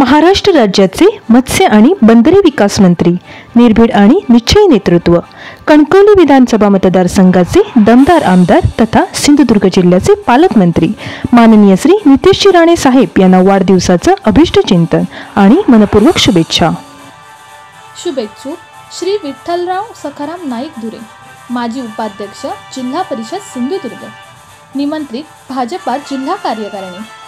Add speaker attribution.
Speaker 1: महाराष्ट्र राज्याचे मत्स्य आणि बंदरे विकास मंत्री, निर्भीड आणि निश्चयी नेतृत्व, कणकवली विधानसभा मतदारसंघाचे दमदार आमदार तथा सिंधुदुर्ग जिल्ह्याचे पालकमंत्री माननीय श्री नितेशजी राणे साहेब यांना वाढदिवसाचं अभिष्टचिंतन आणि मनपूर्वक शुभेच्छा.
Speaker 2: शुभेच्छुक श्री विठ्ठलराव सखाराम नाईक धुरे, माजी उपाध्यक्ष जिल्हा परिषद सिंधुदुर्ग, निमंत्रित भाजपा जिल्हा कार्यकारिणी.